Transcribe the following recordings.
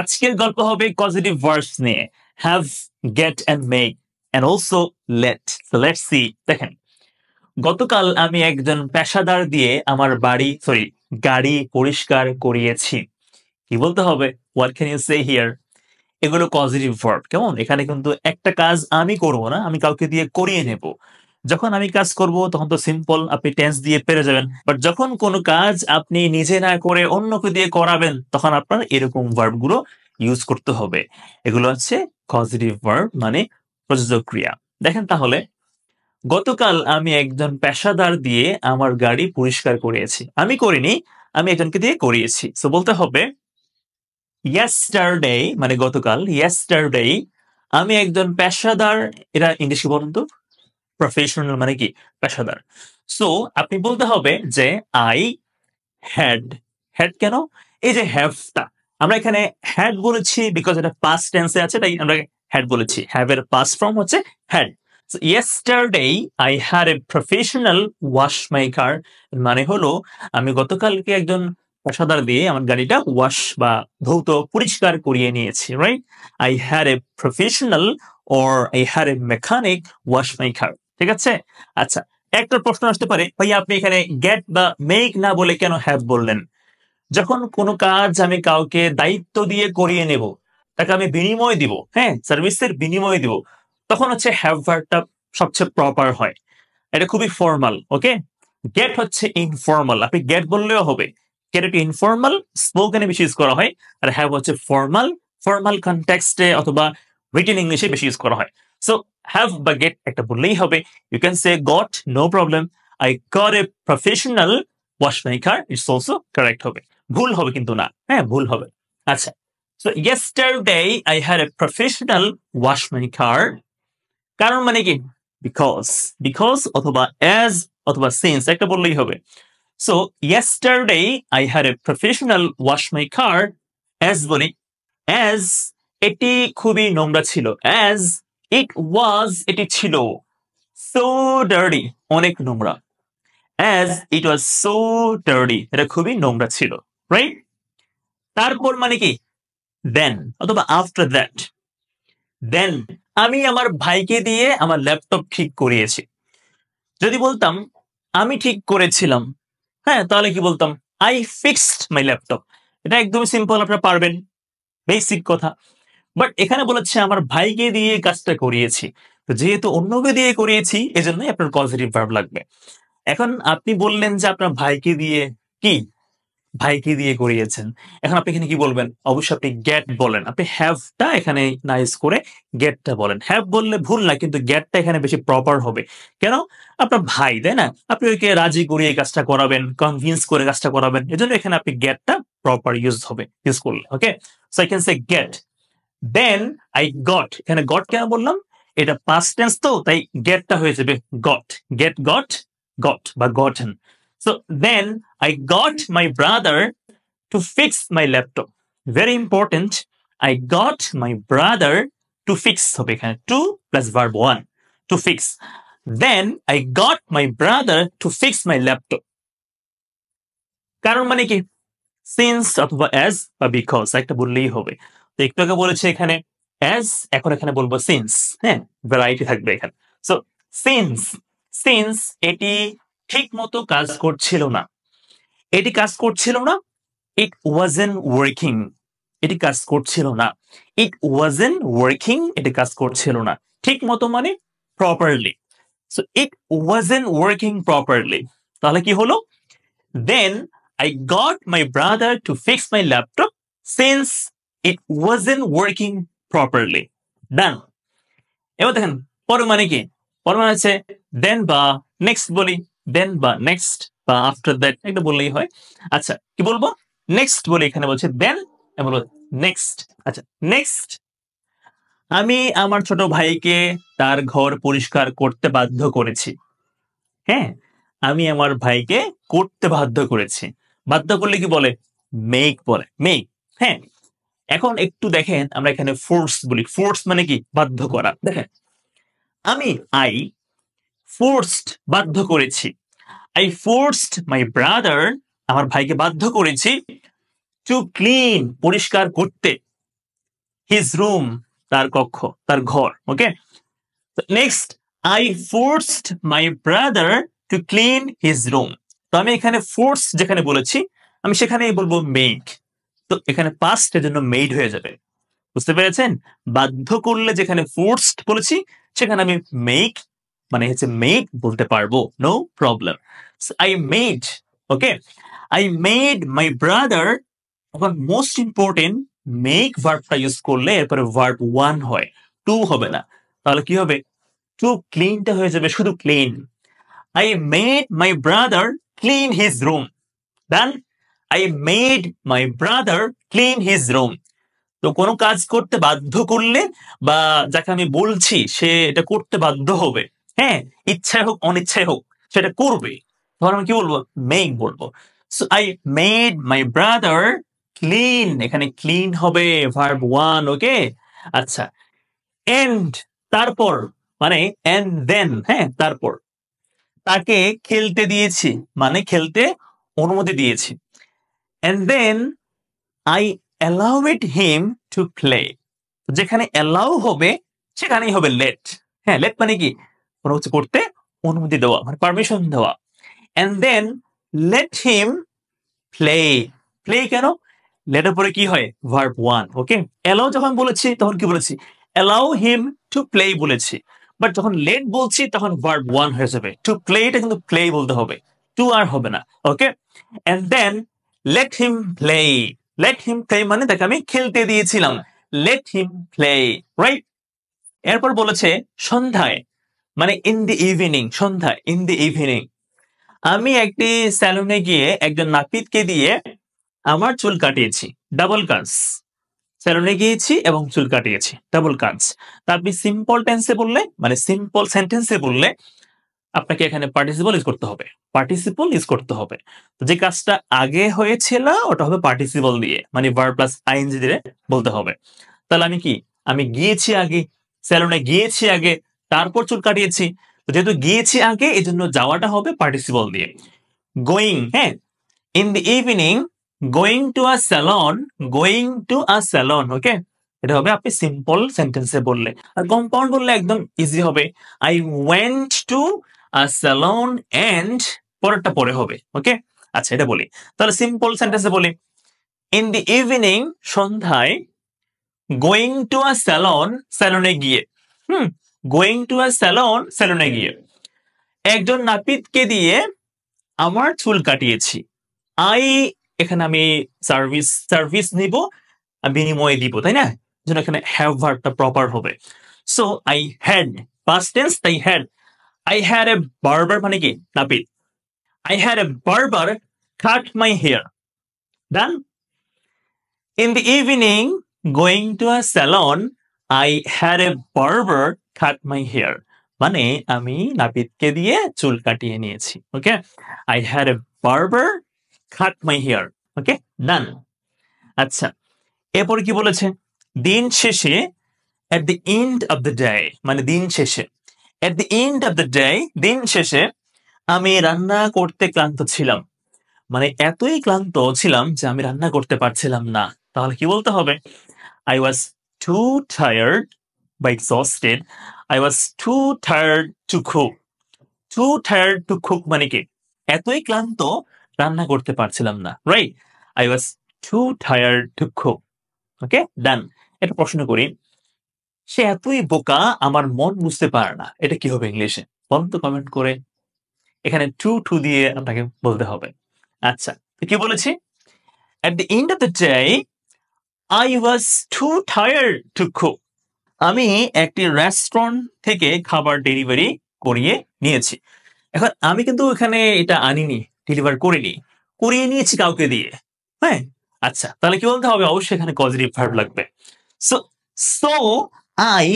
আজকের গল্প হবে পজিটিভ ভার্বস নিয়ে have, get and make and also let. So let's see. দেখেন, গতকাল আমি একজন পেশাদার দিয়ে আমার গাড়ি পরিষ্কার করিয়েছি। কি বলতে হবে? What can you say here? এগুলো পজিটিভ ভার্ব। কেমন? এখানে কিন্তু একটা কাজ আমি করব না, আমি কাউকে দিয়ে করিয়ে নেব। যখন আমি কাজ করব তখন তো সিম্পল, আপনি টেন্স দিয়ে পেরে যাবেন। বাট যখন কোনো কাজ আপনি নিজে না করে অন্যকে দিয়ে করাবেন, তখন আপনার এরকম ভার্ব গুলো ইউজ করতে হবে। এগুলো হচ্ছে পজিটিভ ভার্ব, মানে প্রযোজক ক্রিয়া। দেখেন তাহলে, গতকাল আমি একজন পেশাদার দিয়ে আমার গাড়ি পরিষ্কার করিয়েছি। আমি করিনি, আমি একজনকে দিয়ে করিয়েছি। সো বলতে হবে yesterday, মানে গতকাল, yesterday আমি একজন পেশাদার, এটা ইংলিশে বলুন তো, প্রফেশনাল মানে কি? পেশাদার। সো আপনি বলতে হবে যে আই হ্যাড। হ্যাড কেন? এই যে হ্যাভটা, আমরা এখানে হ্যাড বলেছি বিকজ এটা পাস্ট টেন্সে আছে, তাই আমরা হ্যাড বলেছি। হ্যাভ এর পাস্ট ফর্ম হচ্ছে had. So yesterday I had a professional wash my car, মানে হলো আমি গতকালকে একজন পেশাদার দিয়ে আমার গাড়িটা ওয়াশ বা ধৌত পরিষ্কার করিয়ে নিয়েছি, right? I had a professional or I had a mechanic wash my car। ঠিক আছে? আচ্ছা, একটা প্রশ্ন আসতে পারে, ভাই আপনি এখানে গেট বা মেক না বলে কেন হ্যাভ বললেন? যখন কোনো কাজ আমি কাউকে দায়িত্ব দিয়ে করিয়ে নেব, তাকে আমি বিনিময় দিব, হ্যাঁ, সার্ভিসের বিনিময় দিব, তখন হচ্ছে হ্যাভ ভার্বটা সবচেয়ে প্রপার হয়। এটা খুবই ফর্মাল। ওকে, গেট হচ্ছে ইনফর্মাল, আপনি গেট বললেও হবে। গেট একটু ইনফর্মাল, স্পোকেনে বেশি ইউজ করা হয়। আর হ্যাভ হচ্ছে ফর্মাল, ফর্মাল কনটেক্সটে অথবা রিটেন ইংলিশে বেশি ইউজ করা হয়। সো হ্যাভ বা গেট একটা বললেই হবে। You can say got, no problem. I got a professional wash my car, it's also correct হবে। ভুল হবে কিন্তু না, হ্যাঁ, ভুল হবে। আচ্ছা, so yesterday I had a professional wash my car. কারণ মানে কি? বিকজ, বিকজ অথবা অ্যাজ অথবা সিন্স একটা বললেই হবে। So yesterday I had a professional wash my car. As বলি, অ্যাজ এটি খুবই নোংরা ছিল। অ্যাজ ইট ওয়াজ, এটি ছিল সো ডার্টি, অনেক নোংরা। As it was so dirty, এটা খুবই নোংরা ছিল, রাইট? তারপর মানে কি? দেন অথবা আফটার দ্যাট। দেন আমি আমার ভাইকে দিয়ে আমার ল্যাপটপ ঠিক করিয়েছি। যদি বলতাম আমি ঠিক করেছিলাম, হ্যাঁ, তাহলে কি বলতাম? I fixed my laptop. এটা একদমই সিম্পল, আপনারা পারবেন, বেসিক কথা। বাট এখানে বলেছে আমার ভাইকে দিয়ে কাজটা করিয়েছি। তো যেহেতু অন্যকে দিয়ে করিয়েছি, এজন্যই আপনার পজিটিভ ভার্ব লাগবে। এখন আপনি বললেন যে আপনার ভাইকে দিয়ে কি? ভাইকে দিয়ে করিয়েছেন। এখন আপনি এখানে কি বলবেন? অবশ্যই আপনি গেট বলেন। আপনি হ্যাভটা এখানে না ইউজ করে গেটটা বলেন। হ্যাভ বললে ভুল না, কিন্তু গেটটা এখানে বেশি প্রপার হবে। কেন? আপনার ভাই, তাই না? আপনি ওকে রাজি করিয়ে এই কাজটা করাবেন, কনভিন্স করে কাজটা করাবেন। এজন্য এখানে আপনি গেটটা প্রপার ইউজ হবে, ইউজ করলে। Okay, so I can say get. Then I got. এখানে গট কেন বললাম? এটা পাস্ট টেন্স তো, তাই গেটটা হয়ে যাবে গট। গেট, গট, গট বা gotten. So then I got my brother to fix my laptop. Very important. I got my brother to fix হবে এখানে, to plus verb one, to fix. Then I got my brother to fix my laptop. কারণ মানে কি? Since অথবা as বা because একটা বললেই হবে। তো একটু আগে বলেছে এখানে as, এখন এখানে বলবো since। হ্যাঁ, ভ্যারাইটি থাকবে এখানে। সো since, since এটি ঠিক মতো কাজ করছিল না। এটি কাজ করছিল না, it wasn't working। এটি কাজ করছিল না, it wasn't working, এটি কাজ করছিল না। ঠিক মতো মানে properly। So it wasn't working properly। তাহলে কি হলো? Then I got my brother to fix my laptop since it wasn't working properly. Done। এবার দেখেন পরে মানে কি? পরে মানে হচ্ছে দেন বা নেক্সট বলি, দেন বা নেক্সট বা আফটার দ্যাট একটা বললেই হয়। আচ্ছা, কি বলবো? নেক্সট বলে, এখানে বলছে দেন, আমি বলবো নেক্সট। আচ্ছা, নেক্সট আমি আমার ছোট ভাইকে তার ঘর পরিষ্কার করতে বাধ্য করেছি। হ্যাঁ, আমি আমার ভাইকে করতে বাধ্য করেছি। বাধ্য করলে কি বলে? মেক বলে, মেক। হ্যাঁ, এখন একটু দেখেন, আমরা এখানে ফোর্স বলি। ফোর্স মানে কি? বাধ্য করা। দেখেন, আমি আই ফোর্সড, বাধ্য করেছি। আই ফোর্সড মাই ব্রাদার, আমার ভাইকে বাধ্য করেছি টু ক্লিন, পরিষ্কার করতে। his room, তার কক্ষ, তার ঘর। ওকে, next, I forced my brother to clean his room। তো আমি এখানে ফোর্স যেখানে বলেছি আমি সেখানেই বলবো মেড। তো এখানে পাস্ট এর জন্য মেড হয়ে যাবে। বুঝতে পেরেছেন? বাধ্য করলে যেখানে ফোর্সড বলেছি সেখানে আমি মেক মানে হচ্ছে মেড বলতে পারবো, no problem. I made, okay, I made my brother. এখন মোস্ট ইম্পর্টেন্ট, মেক ভার্বটা ইউজ করলে এরপরে ভার্ব ওয়ান হয়, টু হবে না। তাহলে কি হবে? টু ক্লিনটা হয়ে যাবে শুধু clean. I made my brother clean his room. Done. I made my brother clean his room. তো কোনো কাজ করতে বাধ্য করলে বা যাকে আমি বলছি সে এটা করতে বাধ্য হবে, হ্যাঁ, ইচ্ছায় হোক অনিচ্ছায় হোক সেটা করবে, তখন আমি কি বলবো? মেক বলবো। So I made my brother clean, এখানে ক্লিন হবে ভার্ব ওয়ান। ওকে, আচ্ছা, এন্ড তারপর মানে এন্ড দেন, হ্যাঁ, তারপর তাকে খেলতে দিয়েছি মানে খেলতে অনুমতি দিয়েছি। And then I allowed him to play। যেখানে অ্যালাউ হবে সেখানেই হবে লেট। হ্যাঁ, লেট মানে কি? কোনো কিছু করতে অনুমতি দেওয়া মানে পারমিশন দেওয়া। And then let him play. Play কেন? লেটের পরে কি হয়? Verb one. ওকে, অ্যালাউ যখন বলেছি তখন কি বলেছি? অ্যালাউ হিম টু প্লে বলেছি। বাট যখন লেট বলছি তখন ভার্ব ওয়ান হয়ে যাবে। টু প্লেটা কিন্তু প্লে বলতে হবে, টু আর হবে না। Okay, and then let him play. Let him play মানে তাকে আমি খেলতে দিয়েছিলাম। Let him play, right? এরপর বলেছে সন্ধ্যায় মানে ইন দি ইভিনিং। সন্ধ্যায় ইন দি ইভিনিং আমি একটি স্যালুনে গিয়ে একজন নাপিতকে দিয়ে আমার চুল কাটিয়েছি। ডাবল কাজ, স্যালুনে গিয়েছি এবং চুল কাটিয়েছি, ডাবল কাজ। তা আপনি সিম্পল টেন্সে বললে মানে সিম্পল সেন্টেন্সে বললে আপনাকে এখানে পার্টিসিপল ইউজ করতে হবে। পার্টিসিপল ইউজ করতে হবে। তো যে কাজটা আগে হয়েছিল ওটা হবে পার্টিসিপল দিয়ে মানে ভার্ব প্লাস আইএনজি দিয়ে বলতে হবে। তাহলে আমি কি? আমি গিয়েছি আগে, স্যালুনে গিয়েছি আগে, তারপর চুল কাটিয়েছি। তো যেহেতু গিয়েছি আগে এই জন্য যাওয়াটা হবে পার্টিসিপল দিয়ে। গোয়িং, হ্যাঁ, in the evening going to a salon, going to a salon. Okay, এটা হবে আপনি সিম্পল সেন্টেন্সে বললে। আর কম্পাউন্ড বললে একদম ইজি হবে। I went to a salon and পরেরটা পরে হবে। ওকে, আচ্ছা, এটা বলি তাহলে সিম্পল সেন্টেন্সে বলি। ইন দি ইভিনিং সন্ধ্যায়, গোয়িং টু আ স্যালন স্যালনে গিয়ে, গোয়িং টু আ স্যালন স্যালনে গিয়ে একজন নাপিতকে দিয়ে আমার চুল কাটিয়েছি। আই, এখানে আমি সার্ভিস সার্ভিস নিব, বিনিময়ে দিব, তাই না? যেন এখানে হ্যাভ ভার্বটা প্রপার হবে। So I had, past tense, তাই had. I had a barber মানে কি? নাপিত। I had a barber cut my hair. Done. In the evening going to a salon I had a barber cut my hair মানে আমি নাপিতকে দিয়ে চুল কাটিয়ে নিয়েছি। Okay, I had a barber cut my hair. Okay, done. আচ্ছা, এরপরে কি বলেছে? দিন শেষে, at the end of the day মানে দিন শেষে। at the end of the day দিন শেষে আমি রান্না করতে ক্লান্ত ছিলাম মানে এতই ক্লান্ত ছিলাম যে আমি রান্না করতে পারছিলাম না। তাহলে কি বলতে হবে? I was too tired বা exhausted, I was too tired to cook। too tired to cook মানে কি? এতই ক্লান্ত রান্না করতে পারছিলাম না, right? I was too tired to cook। ওকে, ডান। এটা প্রশ্ন করি, সে এতই বোকা আমার মন বুঝতে পারে না, এটা কি হবে ইংলিশে? বলুন তো কমেন্ট করে। এখানে টু টু দিয়ে আপনাকে বলতে হবে। আচ্ছা, তো কি বলেছি? at the end of the day I was too tired to cook। আমি একটি রেস্টুরেন্ট থেকে খাবার ডেলিভারি করিয়ে নিয়েছি। এখন আমি কিন্তু এখানে এটা আনিনি, ডেলিভার করিনি, করিয়ে নিয়েছি কাউকে দিয়ে। হ্যাঁ, আচ্ছা, তাহলে কি বলতে হবে? অবশ্যই এখানে পজিটিভ ভার্ব লাগবে। So so I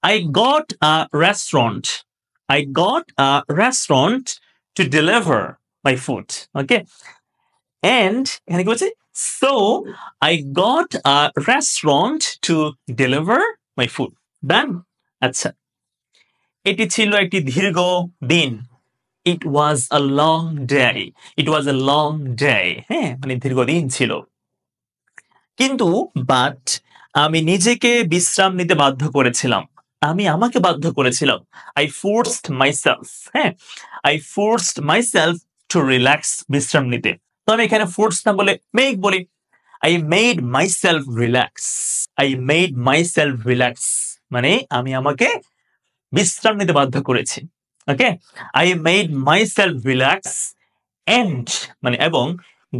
I got a restaurant. I got a restaurant to deliver my food. Okay. And এখানে কি বলছে? So I got a restaurant to deliver my food. Done. আচ্ছা, এটি ছিল একটি দীর্ঘ দিন। It was a long day. It was a long day. হ্যাঁ, মানে দীর্ঘ দিন ছিল। কিন্তু but আমি নিজেকে বিশ্রাম নিতে বাধ্য করেছিলাম। আমি আমাকে বাধ্য করেছিলাম। I forced myself, হ্যাঁ? I forced myself to relax, বিশ্রাম নিতে। তো আমি এখানে force না বলে make বলি। I made myself relax. I made myself relax মানে আমি আমাকে বিশ্রাম নিতে বাধ্য করেছি। ওকে? I made myself relax and মানে এবং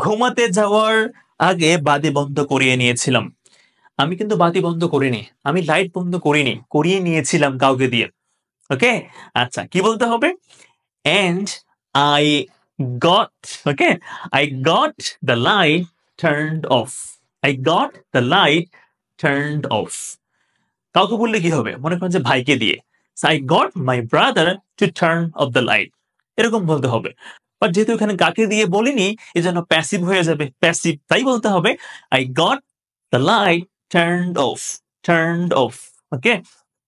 ঘুমাতে যাওয়ার আগে বাতি বন্ধ করিয়ে নিয়েছিলাম। আমি কিন্তু বাতি বন্ধ করিনি। আমি লাইট বন্ধ করিনি। করিয়ে নিয়েছিলাম কাউকে দিয়ে। ওকে? আচ্ছা কি বলতে হবে? And I got, okay? I got the light turned off. I got the light turned off. কাউকে বললে কি হবে? মনে করেন যে ভাইকে দিয়ে। So I got my brother to turn off the light. এরকম বলতে হবে। বাট যেহেতু এখানে কাকে দিয়ে বলিনি, এজন্য প্যাসিভ হয়ে যাবে। প্যাসিভ তাই বলতে হবে I got the light turned off. Turned off. Okay?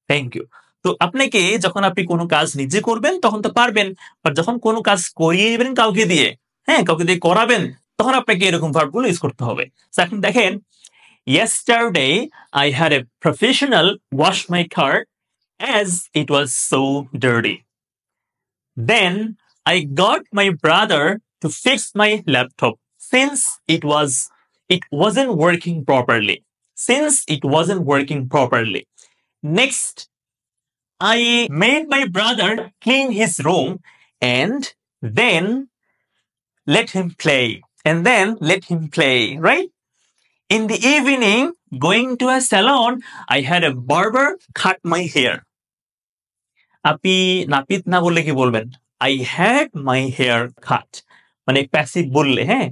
Thank you. তো আপনাকে যখন আপনি কোন কাজ নিজে করবেন তখন তো পারবেন। বাট যখন কোন কাজ করিয়ে দিবেন কাউকে দিয়ে, হ্যাঁ? কাউকে দিয়ে করাবেন, তখন আপনাকে এরকম ভার্ব গুলো ইউজ করতে হবে। সো এখন দেখেন Yesterday, I had a professional wash my car as it was so dirty. Then I got my brother to fix my laptop since it wasn't working properly. Since it wasn't working properly. Next, I made my brother clean his room and then let him play. And then let him play, right? In the evening, going to a salon, I had a barber cut my hair. আপনি নাপিত না বললে কি বলবেন? I had my hair cut. মানে passive বললে, হ্যাঁ?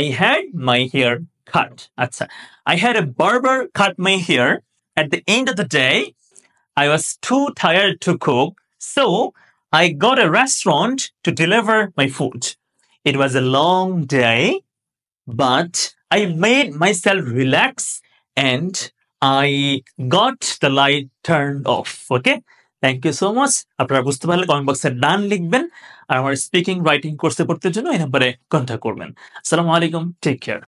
I had my hair cut. আচ্ছা। I had a barber cut my hair. At the end of the day, I was too tired to cook, so I got a restaurant to deliver my food. It was a long day, but I made myself relax and I got the light turned off. Okay? Thank you so much. আপনারা বুঝতে পারলে comment বক্সে ডান লিখবেন আর আমার speaking writing কোর্সে পড়তে জন্য এই নম্বরে কন্ট্যাক্ট করবেন। আসসালামু আলাইকুম। Take care.